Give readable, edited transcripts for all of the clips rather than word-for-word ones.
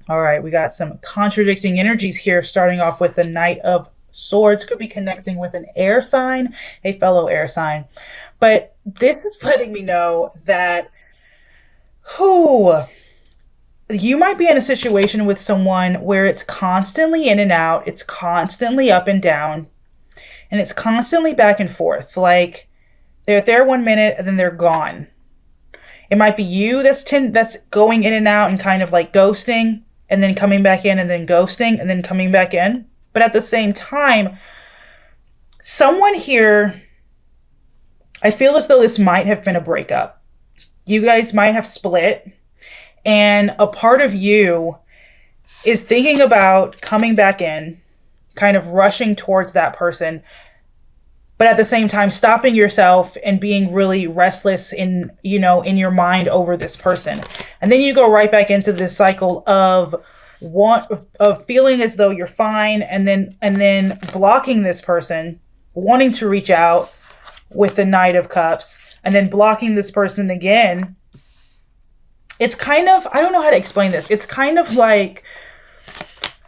All right, we got some contradicting energies here, starting off with the Knight of Swords. Could be connecting with an air sign, a fellow air sign. But this is letting me know that who you might be in a situation with someone where it's constantly in and out, it's constantly up and down, and it's constantly back and forth. Like they're there 1 minute and then they're gone. It might be you that's going in and out and kind of like ghosting and then coming back in and then ghosting and then coming back in. But at the same time, someone here, I feel as though this might have been a breakup. You guys might have split, and a part of you is thinking about coming back in, kind of rushing towards that person, but at the same time stopping yourself and being really restless in your mind over this person. And then you go right back into this cycle of feeling as though you're fine, and then blocking this person, wanting to reach out with the Knight of Cups, and then blocking this person again. It's kind of, I don't know how to explain this. It's kind of like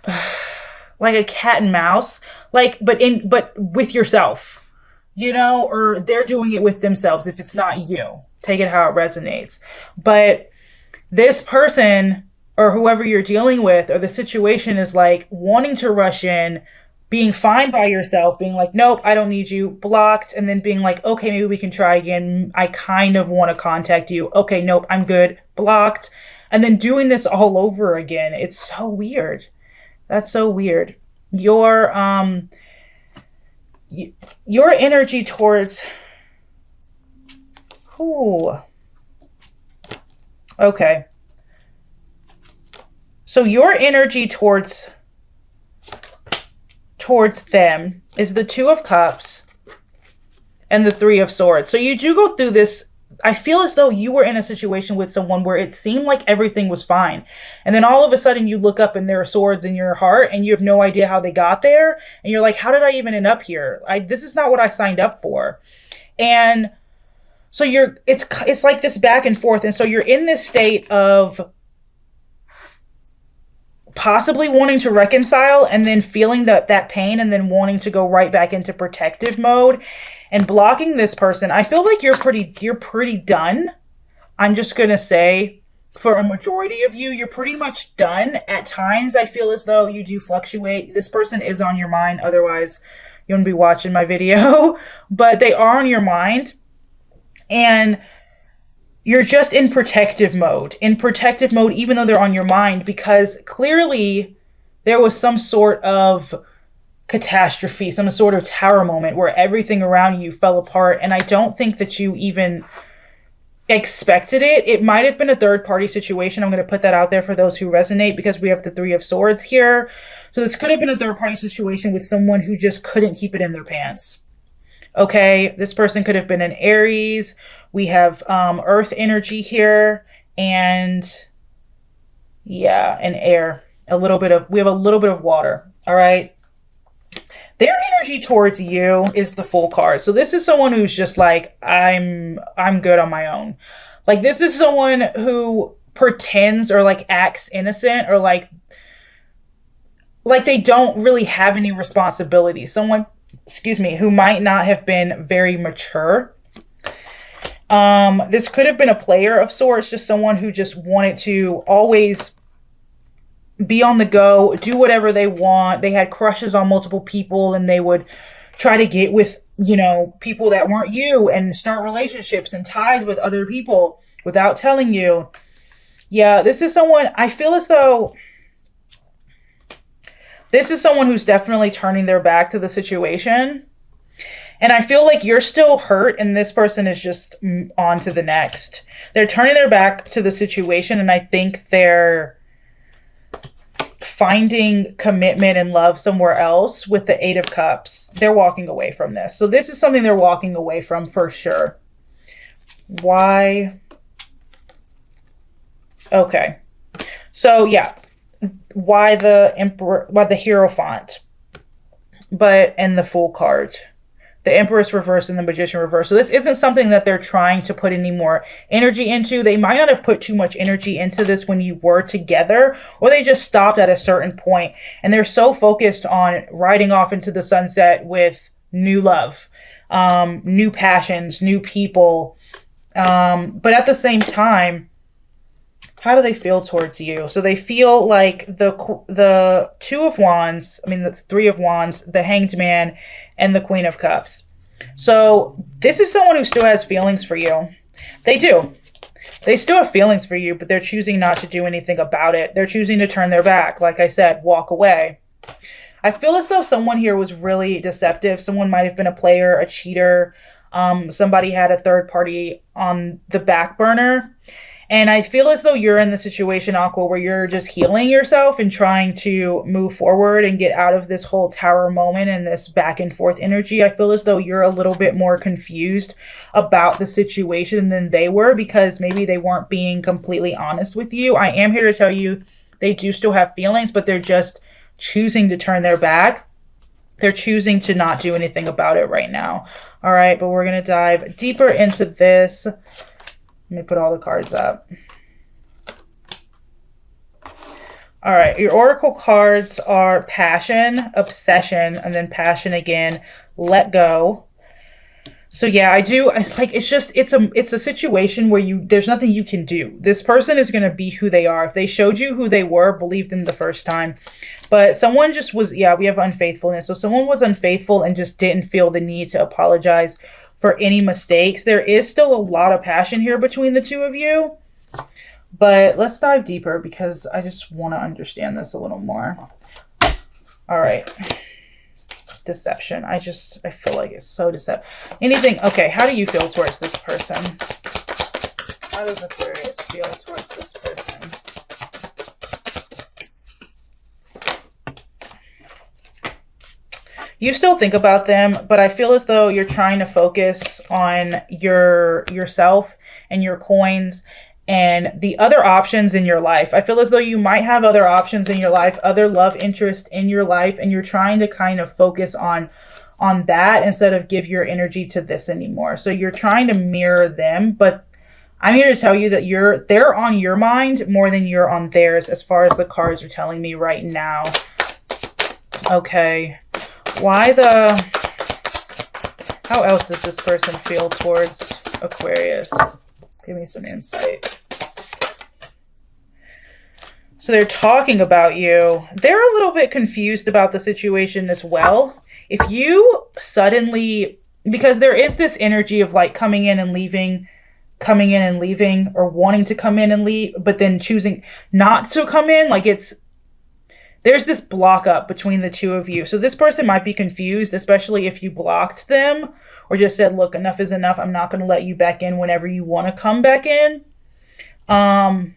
a cat and mouse, but with yourself, or they're doing it with themselves if it's not you. Take it how it resonates. But this person or whoever you're dealing with, or the situation, is like wanting to rush in, being fine by yourself, being like, nope, I don't need you, blocked, and then being like, okay, maybe we can try again. I kind of want to contact you. Okay, nope, I'm good, blocked. And then doing this all over again. It's so weird. That's so weird. Your energy towards who? Okay. So your energy towards them is the Two of Cups and the Three of Swords. So you do go through this. I feel as though you were in a situation with someone where it seemed like everything was fine. And then all of a sudden you look up and there are swords in your heart and you have no idea how they got there. And you're like, how did I even end up here? This is not what I signed up for. And so it's like this back and forth. And so you're in this state of possibly wanting to reconcile and then feeling that pain and then wanting to go right back into protective mode and blocking this person. I feel like you're pretty done. I'm just going to say, for a majority of you, you're pretty much done. At times, I feel as though you do fluctuate. This person is on your mind. Otherwise, you wouldn't be watching my video. But they are on your mind. And you're just in protective mode. Even though they're on your mind, because clearly there was some sort of catastrophe, some sort of tower moment where everything around you fell apart. And I don't think that you even expected it. It might have been a third party situation. I'm going to put that out there for those who resonate, because we have the Three of Swords here. So this could have been a third party situation with someone who just couldn't keep it in their pants. Okay, this person could have been an Aries. We have earth energy here, and yeah, an air. We have a little bit of water. All right. Their energy towards you is the Fool card. So this is someone who's just like, I'm good on my own. Like, this is someone who pretends or like acts innocent, or like they don't really have any responsibility. Someone, who might not have been very mature. This could have been a player of sorts, just someone who just wanted to always be on the go, do whatever they want. They had crushes on multiple people, and they would try to get with, people that weren't you, and start relationships and ties with other people without telling you. Yeah, this is someone, I feel as though this is someone who's definitely turning their back to the situation. And I feel like you're still hurt, and this person is just on to the next. They're turning their back to the situation, and I think they're finding commitment and love somewhere else with the Eight of Cups. They're walking away from this. So this is something they're walking away from for sure. Why? Okay. So yeah. Why the Emperor, why the Hierophant, and the Fool card. the Empress reverse and the Magician reverse. So this isn't something that they're trying to put any more energy into. They might not have put too much energy into this when you were together, or they just stopped at a certain point and they're so focused on riding off into the sunset with new love, new passions, new people. But at the same time, how do they feel towards you? So they feel like the Two of Wands, I mean, that's Three of Wands, the Hanged Man, and the Queen of Cups. So this is someone who still has feelings for you. They do. They still have feelings for you, but they're choosing not to do anything about it. They're choosing to turn their back. Like I said, walk away. I feel as though someone here was really deceptive. Someone might have been a player, a cheater. Somebody had a third party on the back burner. And I feel as though you're in the situation, Aqua, where you're just healing yourself and trying to move forward and get out of this whole tower moment and this back and forth energy. I feel as though you're a little bit more confused about the situation than they were, because maybe they weren't being completely honest with you. I am here to tell you they do still have feelings, but they're just choosing to turn their back. They're choosing to not do anything about it right now. All right, but we're going to dive deeper into this. Let me put all the cards up. All right, your oracle cards are passion, obsession, and then passion again, let go. So yeah, it's a situation where there's nothing you can do. This person is going to be who they are. If they showed you who they were, believe them the first time. But someone just was, yeah, we have unfaithfulness. So someone was unfaithful and just didn't feel the need to apologize for any mistakes. There is still a lot of passion here between the two of you. But let's dive deeper because I just want to understand this a little more. All right. Deception. I feel like it's so deceptive. Anything. Okay. How do you feel towards this person? How does Aquarius feel towards this person? You still think about them, but I feel as though you're trying to focus on yourself and your coins and the other options in your life. I feel as though you might have other options in your life, other love interest in your life, and you're trying to kind of focus on that instead of give your energy to this anymore. So you're trying to mirror them, but I'm here to tell you that they're on your mind more than you're on theirs as far as the cards are telling me right now. Okay. How else does this person feel towards Aquarius? Give me some insight. So they're talking about you. They're a little bit confused about the situation as well. If you suddenly, because there is this energy of like coming in and leaving, or wanting to come in and leave, but then choosing not to come in, like there's this block up between the two of you. So this person might be confused, especially if you blocked them or just said, look, enough is enough. I'm not going to let you back in whenever you want to come back in. They're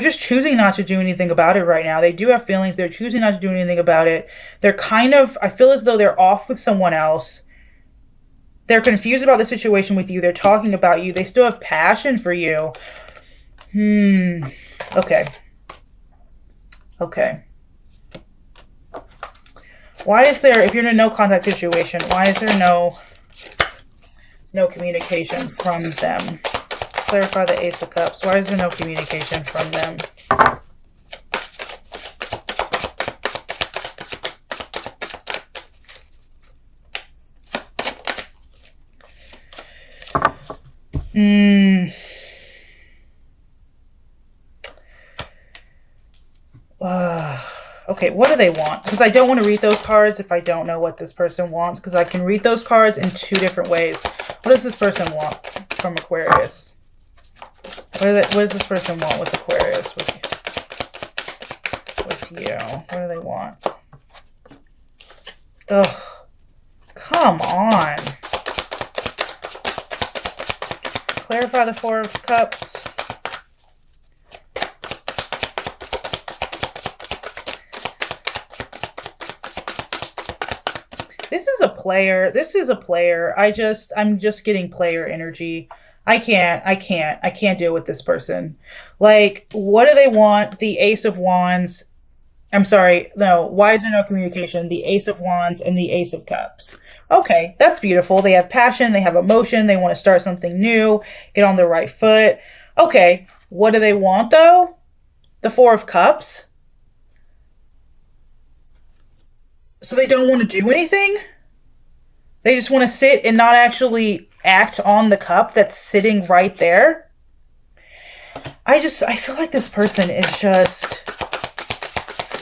just choosing not to do anything about it right now. They do have feelings. They're choosing not to do anything about it. They're I feel as though they're off with someone else. They're confused about the situation with you. They're talking about you. They still have passion for you. Okay. Okay. Why is there, if you're in a no contact situation, why is there no communication from them? Clarify the Ace of Cups. Why is there no communication from them? Okay, what do they want? Because I don't want to read those cards if I don't know what this person wants, because I can read those cards in two different ways. What does this person want from Aquarius? What does this person want with Aquarius? With you? What do they want? Ugh. Come on. Clarify the Four of Cups. This is a player. This is a player. I'm just getting player energy. I can't deal with this person. Like, what do they want? The Ace of Wands I'm sorry, no, why is there no communication? The Ace of Wands and the Ace of Cups. Okay, that's beautiful. They have passion, they have emotion, they want to start something new, get on the right foot. Okay, what do they want though? The Four of Cups. So they don't want to do anything? They just want to sit and not actually act on the cup that's sitting right there? I feel like this person is just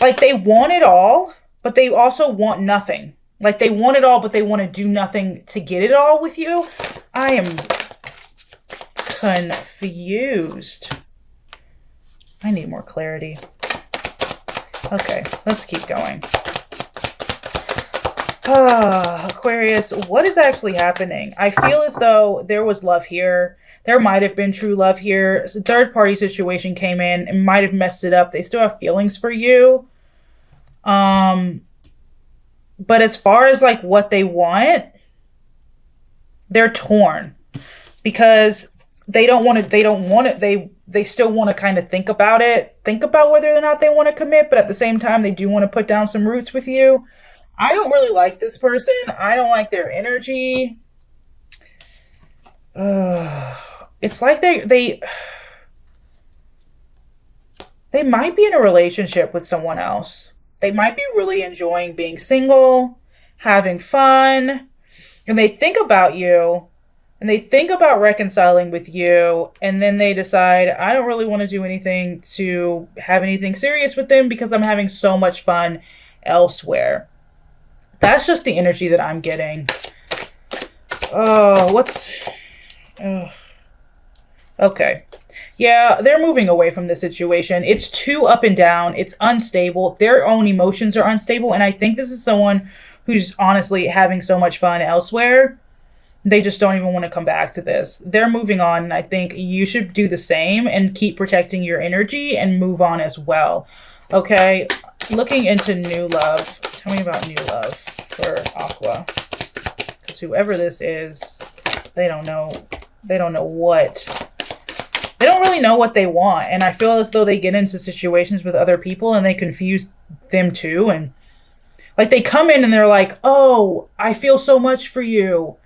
like they want it all, but they also want nothing. Like they want it all, but they want to do nothing to get it all with you. I am confused. I need more clarity. Okay, let's keep going. Aquarius, what is actually happening? I feel as though there was love here. There might have been true love here. A third party situation came in and might have messed it up. They still have feelings for you. But as far as like what they want, they're torn because they don't want it. They still want to kind of think about it, think about whether or not they want to commit, but at the same time, they do want to put down some roots with you. I don't really like this person. I don't like their energy. It's like they might be in a relationship with someone else. They might be really enjoying being single, having fun, and they think about you, and they think about reconciling with you, and then they decide, I don't really want to do anything to have anything serious with them because I'm having so much fun elsewhere. That's just the energy that I'm getting. Oh, okay. Yeah, they're moving away from the situation. It's too up and down. It's unstable. Their own emotions are unstable. And I think this is someone who's honestly having so much fun elsewhere. They just don't even want to come back to this. They're moving on. And I think you should do the same and keep protecting your energy and move on as well. Okay. Looking into new love. Tell me about new love for Aqua. Because whoever this is, they don't know. They don't really know what they want. And I feel as though they get into situations with other people and they confuse them too. And like they come in and they're like, oh, I feel so much for you.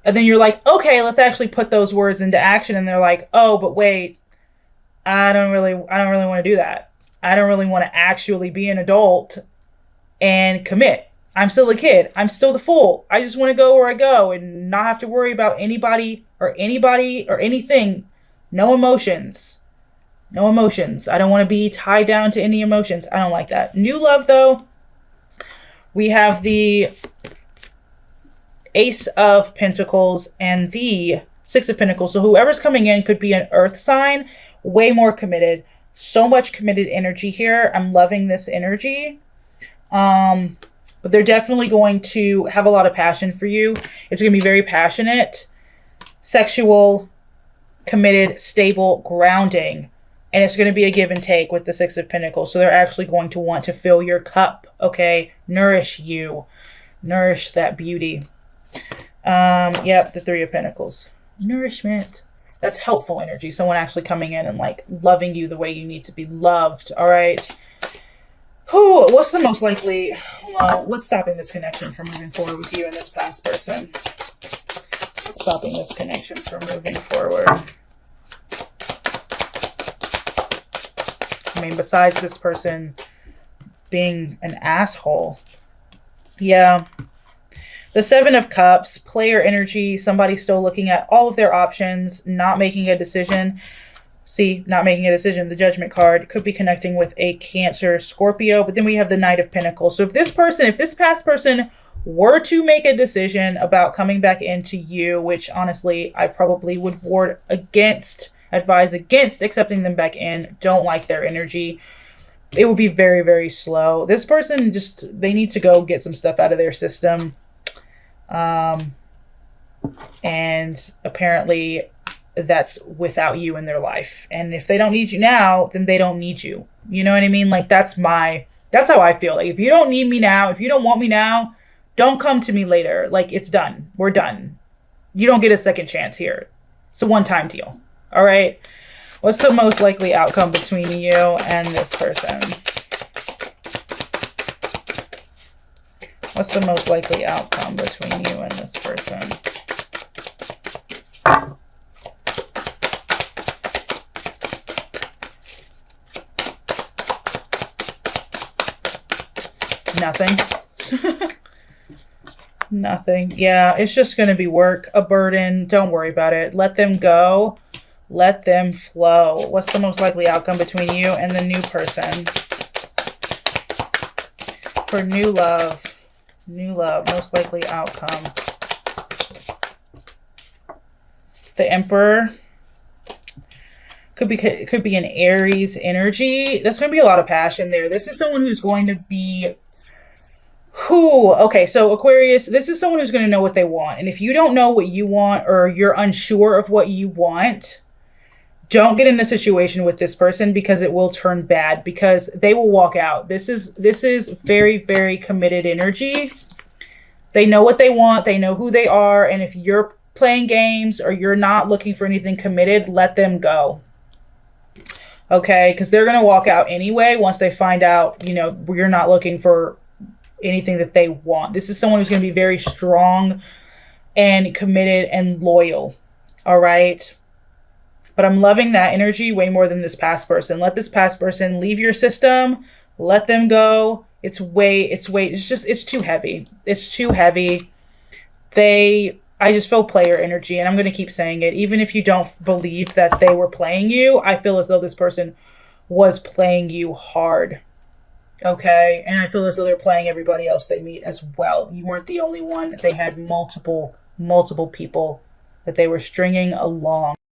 And then you're like, okay, let's actually put those words into action. And they're like, oh, but wait, I don't really want to do that. I don't really want to actually be an adult and commit. I'm still a kid. I'm still the fool. I just want to go where I go and not have to worry about anybody or anything. No emotions. No emotions. I don't want to be tied down to any emotions. I don't like that. New love, though. We have the Ace of Pentacles and the Six of Pentacles. So whoever's coming in could be an earth sign, way more committed. So much committed energy here. I'm loving this energy. But they're definitely going to have a lot of passion for you. It's going to be very passionate, sexual, committed, stable, grounding. And it's going to be a give and take with the Six of Pentacles. So they're actually going to want to fill your cup, okay? Nourish you. Nourish that beauty. Yep, the Three of Pentacles. Nourishment. That's helpful energy. Someone actually coming in and like loving you the way you need to be loved, all right? What's the most likely? What's stopping this connection from moving forward with you and this past person? What's stopping this connection from moving forward? I mean, besides this person being an asshole. Yeah. The Seven of Cups, player energy, somebody still looking at all of their options, not making a decision. See, not making a decision. The Judgment card could be connecting with a Cancer, Scorpio. But then we have the Knight of Pentacles. So if this past person were to make a decision about coming back into you, which honestly, I probably would advise against accepting them back in. Don't like their energy. It would be very, very slow. This person they need to go get some stuff out of their system. And apparently that's without you in their life. And if they don't need you now, then they don't need you. You know what I mean? Like that's how I feel. Like if you don't need me now, if you don't want me now, don't come to me later. Like it's done. We're done. You don't get a second chance here. It's a one-time deal. All right. What's the most likely outcome between you and this person? What's the most likely outcome between you and this person? Nothing. Nothing. Yeah, it's just going to be work, a burden. Don't worry about it. Let them go. Let them flow. What's the most likely outcome between you and the new person? For new love. New love. Most likely outcome. The Emperor. Could be an Aries energy. There's going to be a lot of passion there. This is someone who's going to be... Okay, so Aquarius, this is someone who's going to know what they want. And if you don't know what you want, or you're unsure of what you want, don't get in a situation with this person, because it will turn bad, because they will walk out. This is very, very committed energy. They know what they want. They know who they are. And if you're playing games or you're not looking for anything committed, let them go. Okay, because they're going to walk out anyway once they find out, you know, you're not looking for anything that they want. This is someone who's going to be very strong and committed and loyal. All right. But I'm loving that energy way more than this past person. Let this past person leave your system. Let them go. It's too heavy. It's too heavy. I just feel player energy, and I'm going to keep saying it. Even if you don't believe that they were playing you, I feel as though this person was playing you hard. Okay, and I feel as though they're playing everybody else they meet as well. You weren't the only one. They had multiple people that they were stringing along.